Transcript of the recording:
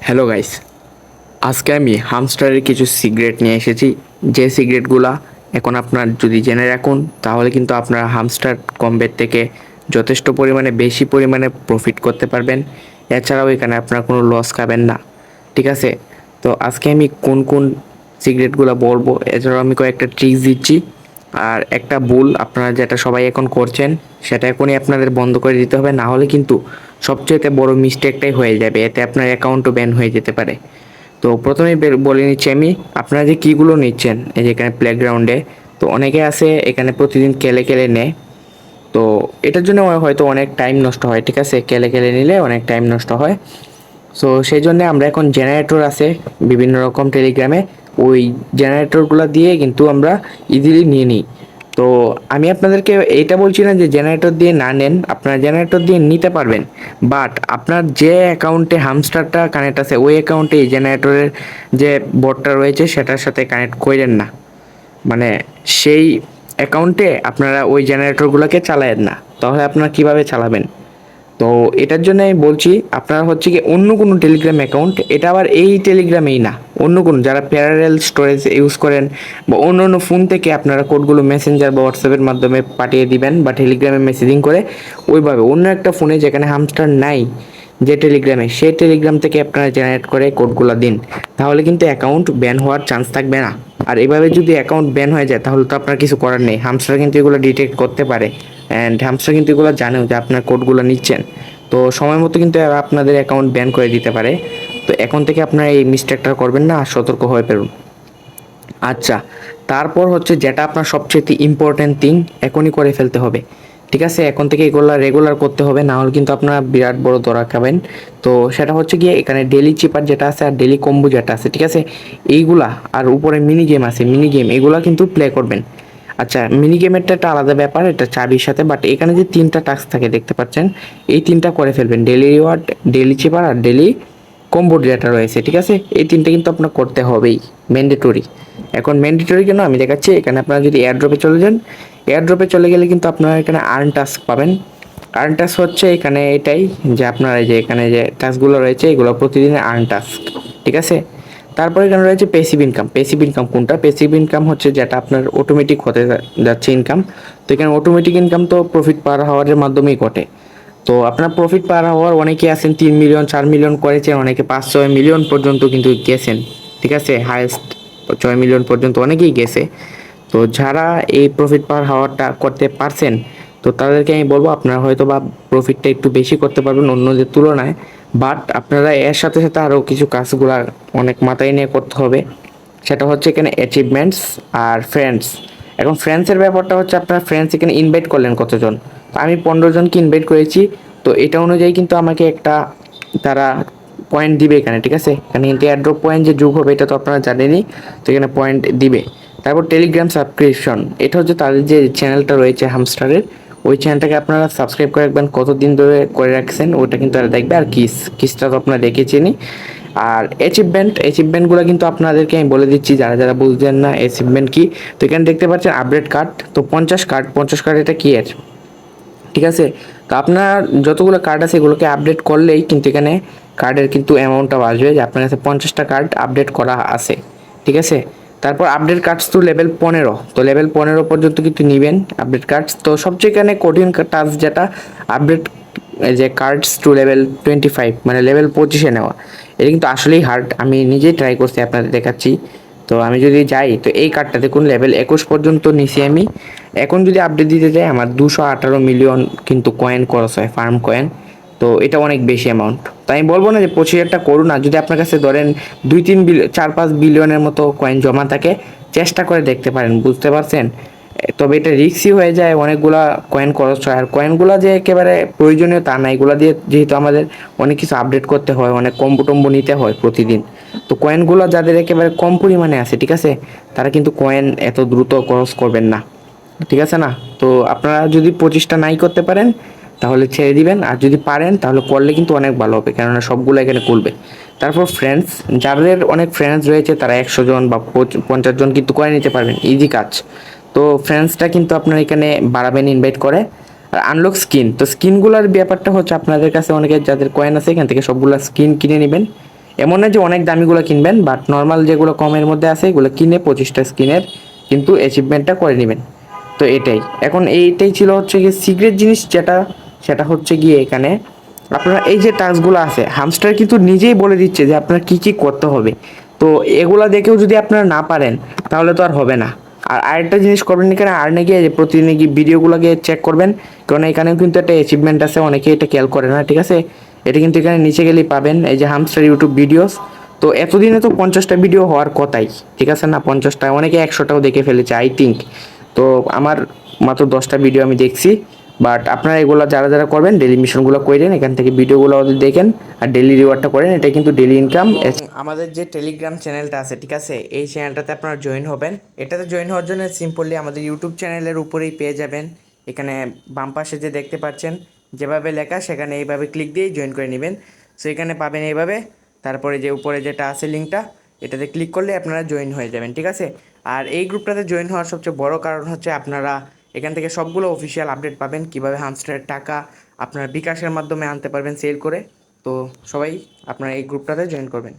Hello guys, আজকে আমি হামস্টারের কিছু সিক্রেট নিয়ে এসেছি। যে সিক্রেটগুলা এখন আপনার যদি জেনে রাখুন তাহলে কিন্তু আপনারা হামস্টার কমবেট থেকে যথেষ্ট পরিমাণে বেশি পরিমাণে প্রফিট করতে পারবেন। এছাড়াও এখানে আপনার কোনো লস খাবেন না। ঠিক আছে, তো আজকে আমি কোন কোন সিক্রেটগুলো বলবো, এছাড়াও আমি কয়েকটা ট্রিক্স দিচ্ছি। আর একটা ভুল আপনারা যেটা সবাই এখন করছেন সেটা এখনই আপনাদের বন্ধ করে দিতে হবে, না হলে কিন্তু সবচেয়ে বড় মিস্টেকটাই হয়ে যাবে, এতে আপনার অ্যাকাউন্টও ব্যান হয়ে যেতে পারে। তো প্রথমেই বলে নিচ্ছি আমি, আপনারা যে কীগুলো নিচ্ছেন এই যে এখানে প্লেগ্রাউন্ডে, তো অনেকে আছে এখানে প্রতিদিন কেলে কেলে নেয়। তো এটার জন্য হয়তো অনেক টাইম নষ্ট হয়। ঠিক আছে, কেলে কেলে নিলে অনেক টাইম নষ্ট হয়। সো সেই জন্য আমরা এখন জেনারেটর আছে বিভিন্ন রকম টেলিগ্রামে, ওই জেনারেটরগুলো দিয়ে কিন্তু আমরা ইজিলি নিয়ে নিই। তো আমি আপনাদেরকে এইটা বলছি না যে জেনারেটর দিয়ে না নেন, আপনারা জেনারেটর দিয়ে নিতে পারবেন, বাট আপনার যে অ্যাকাউন্টে হামস্টারটা কানেক্ট আছে ওই অ্যাকাউন্টে এই জেনারেটরের যে বোর্ডটা রয়েছে সেটার সাথে কানেক্ট করেন না। মানে সেই অ্যাকাউন্টে আপনারা ওই জেনারেটরগুলোকে চালায়েন না, তাহলে আপনারা কিভাবে চালাবেন? তো এটার জন্য আমি বলছি আপনারা হচ্ছে কি অন্য কোনো টেলিগ্রাম অ্যাকাউন্ট, এটা আবার এই টেলিগ্রামেই না, অন্য কোনো যারা প্যারারেল স্টোরেজ ইউজ করেন বা অন্য অন্য ফোন থেকে আপনারা কোডগুলো মেসেঞ্জার বা হোয়াটসঅ্যাপের মাধ্যমে পাঠিয়ে দিবেন বা টেলিগ্রামে মেসেজিং করে, ওইভাবে অন্য একটা ফোনে যেখানে হামস্টার নাই যে টেলিগ্রামে, সেই টেলিগ্রাম থেকে আপনারা জেনারেট করে কোডগুলো দিন, তাহলে কিন্তু অ্যাকাউন্ট ব্যান হওয়ার চান্স থাকবে না। আর এভাবে যদি অ্যাকাউন্ট ব্যান হয়ে যায় তাহলে তো আপনার কিছু করার নেই, হামস্টার কিন্তু এগুলো ডিটেক্ট করতে পারে অ্যান্ড হামস্টার কিন্তু এগুলো জানেও যে আপনার কোডগুলো নিচ্ছেন। তো সময় মতো কিন্তু আপনাদের অ্যাকাউন্ট ব্যান করে দিতে পারে। তো এখন থেকে আপনারা এই মিস্টেকটা করবেন না, সতর্ক হয়ে পড়ুন। আচ্ছা, তারপর হচ্ছে যেটা আপনার সবচেয়ে ইম্পর্টেন্ট থিং, এখনই করে ফেলতে হবে। ঠিক আছে, এখন থেকে এগুলো রেগুলার করতে হবে, না হলে কিন্তু আপনারা বিরাট বড় ধরা খাবেন। তো সেটা হচ্ছে গিয়ে এখানে ডেলি চিপার যেটা আছে আর ডেলি কম্বো যেটা আছে, ঠিক আছে, এইগুলা আর উপরে মিনি গেম আছে, মিনি গেম এগুলা কিন্তু প্লে করবেন। আচ্ছা, মিনি গেমেরটা একটা আলাদা ব্যাপার, এটা চাবির সাথে, বাট এখানে যে তিনটা টাস্ক থাকে দেখতে পাচ্ছেন, এই তিনটা করে ফেলবেন, ডেলি রিওয়ার্ড, ডেলি চিপার আর ডেলি কম্বো যেটা রয়েছে। ঠিক আছে, এই তিনটে কিন্তু আপনার করতে হবেই, ম্যান্ডেটরি। এখন ম্যান্ডেটরি কেন আমি দেখাচ্ছি, এখানে আপনারা যদি এয়ারড্রপে চলে যান, এয়ারড্রপে চলে গেলে কিন্তু আপনারা এখানে আর্ন টাস্ক পাবেন। আর্ন টাস্ক হচ্ছে এখানে এটাই যে আপনার এই যে এখানে যে টাস্কগুলো রয়েছে এগুলো প্রতিদিনের আর্ন টাস্ক। ঠিক আছে, তারপরে এখানে রয়েছে প্যাসিভ ইনকাম। প্যাসিভ ইনকাম কোনটা? প্যাসিভ ইনকাম হচ্ছে যেটা আপনার অটোমেটিক হতে যাচ্ছে ইনকাম। তো এখানে অটোমেটিক ইনকাম তো প্রফিট পার হওয়ার মাধ্যমেই ঘটে। তো আপনার প্রফিট পার হওয়ার অনেকে আছেন 3 মিলিয়ন 4 মিলিয়ন করেছেন, অনেকে 5-6 মিলিয়ন পর্যন্ত কিন্তু গেছেন। ঠিক আছে, হায়েস্ট 6 মিলিয়ন পর্যন্ত অনেকেই গেছে। তো যারা এই প্রফিট পার হওয়ারটা করতে পারছেন, তো তাদেরকে আমি বলবো আপনারা হয়তো বা প্রফিটটা একটু বেশি করতে পারবেন অন্যদের তুলনায়, বাট আপনারা এর সাথে সাথে আরও কিছু কাজগুলো অনেক মাথায় নিয়ে করতে হবে। সেটা হচ্ছে এখানে অ্যাচিভমেন্টস আর ফ্রেন্ডস। এখন ফ্রেন্ডসের ব্যাপারটা হচ্ছে আপনার ফ্রেন্ডস এখানে ইনভাইট করলেন কতজন, তো আমি 15 জনকে ইনভাইট করেছি। তো এটা অনুযায়ী কিন্তু আমাকে একটা তারা পয়েন্ট দিবে এখানে। ঠিক আছে, এখানে কিন্তু এয়ারড্রপ পয়েন্ট যে যোগ হবে এটা তো আপনারা জানেনই, তো এখানে পয়েন্ট দিবে। তারপর টেলিগ্রাম সাবস্ক্রিপশন, এটা হচ্ছে তাদের যে চ্যানেলটা রয়েছে হামস্টারের, ওই চ্যানেলটাকে আপনারা সাবস্ক্রাইব করে রাখবেন, কতদিন ধরে করে রাখছেন ওটা কিন্তু তারা দেখবে। আর কিসটা তো আপনারা দেখেছেনই। আর অ্যাচিভমেন্টগুলো কিন্তু আপনাদেরকে আমি বলে দিচ্ছি, যারা যারা বুঝছেন না অ্যাচিভমেন্ট কি। তো এখানে দেখতে পাচ্ছেন আপডেট কার্ড, তো 50 কার্ড এটা কি এর? ঠিক আছে, তো আপনার যতগুলো কার্ড আছে এগুলোকে আপডেট করলেই কিন্তু এখানে কার্ডের কিন্তু অ্যামাউন্টটা আসবে, যে আপনার কাছে 50টা কার্ড আপডেট করা আছে। ঠিক আছে, তারপর আপডেট কার্ডস তো লেভেল 15, তো লেভেল 15 পর্যন্ত কিন্তু নেবেন আপডেট কার্ডস। তো সবচেয়ে এখানে কঠিন টাস্ক যেটা আপডেট, যে কার্ডস টু লেভেল 25, মানে লেভেল 25-এ নেওয়া, এটা কিন্তু আসলেই হার্ড। আমি নিজেই ট্রাই করছি, আপনাদের দেখাচ্ছি। তো আমি যদি যাই, তো এই কার্ডটা দেখুন লেভেল 21 পর্যন্ত নিছি আমি। এখন যদি আপডেট দিতে যাই আমার 218 মিলিয়ন কিন্তু কয়েন খরচ হয়, ফার্ম কয়েন। তো এটা অনেক বেশি অ্যামাউন্ট। তো আমি বলবো না যে 25,000টা করুন না, যদি আপনার কাছে ধরেন 2-3 4-5 বিলিয়নের মতো কয়েন জমা থাকে, চেষ্টা করে দেখতে পারেন, বুঝতে পারছেন? তবে এটা রিস্কই হয়ে যায়, অনেকগুলা কয়েন খরচ হয়। আর কয়েনগুলো যে একেবারে প্রয়োজনীয় তা না, এগুলো দিয়ে যেহেতু আমাদের অনেক কিছু আপডেট করতে হয়, অনেক কম্বো টম্বো নিতে হয় প্রতিদিন। তো কয়েনগুলো যাদের একেবারে কম পরিমাণে আছে, ঠিক আছে, তারা কিন্তু কয়েন এত দ্রুত খরচ করবেন না। ঠিক আছে না? তো আপনারা যদি 25টা নাই করতে পারেন তাহলে ছেড়ে দিবেন, আর যদি পারেন তাহলে করলে কিন্তু অনেক ভালো হবে, কেননা সবগুলো এখানে খুলবে। তারপর ফ্রেন্ডস, যাদের অনেক ফ্রেন্ডস রয়েছে তারা 100 জন বা 50 জন কিন্তু করে নিতে পারবেন, ইজি কাজ। তো ফ্রেন্ডসটা কিন্তু আপনার এখানে বাড়াবেন ইনভাইট করে। আর আনলক স্কিন, তো স্কিনগুলোর ব্যাপারটা হচ্ছে আপনাদের কাছে অনেকে যাদের কয়েন আছে এখান থেকে সবগুলো স্কিন কিনে নেবেন। এমন না যে অনেক দামিগুলো কিনবেন, বাট নর্মাল যেগুলো কমের মধ্যে আছে এগুলো কিনে 25টা স্কিনের কিন্তু অ্যাচিভমেন্টটা করে নেবেন। তো এটাই এখন এইটাই ছিল হচ্ছে গিয়ে সিক্রেট জিনিস যেটা, সেটা হচ্ছে গিয়ে এখানে আপনারা এই যে টাস্কগুলো আছে হামস্টার কিন্তু নিজেই বলে দিচ্ছে যে আপনার কি কি করতে হবে। তো এগুলা দেখেও যদি আপনারা না পারেন তাহলে তো আর হবে না। আর আরেকটা জিনিস করবেন এখানে আর্নে গিয়ে যে প্রতিদিন গিয়ে ভিডিওগুলোকে চেক করবেন, কারণ এখানেও কিন্তু একটা অ্যাচিভমেন্ট আছে, অনেকে এটা খেয়াল করে না, ঠিক আছে। এটা কিন্তু এখানে নিচে গেলেই পাবেন, এই যে হামস্টার ইউটিউব ভিডিওস। তো এতদিনে তো 50টা ভিডিও হওয়ার কথাই, ঠিক আছে না, 50টা, অনেকে 100টাও দেখে ফেলেছে আই থিঙ্ক। তো আমার মাত্র 10টা ভিডিও আমি দেখছি। বাট আপনারা এগুলো যারা যারা করবেন ডেলি মিশনগুলো করেন, এখান থেকে ভিডিওগুলো দেখেন আর ডেলি রিওয়ার্ডটা করেন, এটা কিন্তু ডেলি ইনকাম। আমাদের যে টেলিগ্রাম চ্যানেলটা আছে, ঠিক আছে, এই চ্যানেলটাতে আপনারা জয়েন হবেন। এটাতে জয়েন হওয়ার জন্য সিম্পলি আমাদের ইউটিউব চ্যানেলের উপরেই পেয়ে যাবেন, এখানে বাম পাশে যে দেখতে পাচ্ছেন যেভাবে লেখা সেখানে এইভাবে ক্লিক দিয়েই জয়েন করে নেবেন। সো এখানে পাবেন এইভাবে, তারপরে যে উপরে যেটা আছে লিঙ্কটা, এটাতে ক্লিক করলে আপনারা জয়েন হয়ে যাবেন, ঠিক আছে। আর এই গ্রুপটাতে জয়েন হওয়ার সবচেয়ে বড় কারণ হচ্ছে আপনারা এখান থেকে সবগুলো অফিসিয়াল আপডেট পাবেন, কিভাবে হামস্টারের টাকা আপনার বিকাশের মাধ্যমে আনতে পারবেন সেল করে। তো সবাই আপনারা এই গ্রুপটাতে জয়েন করবেন।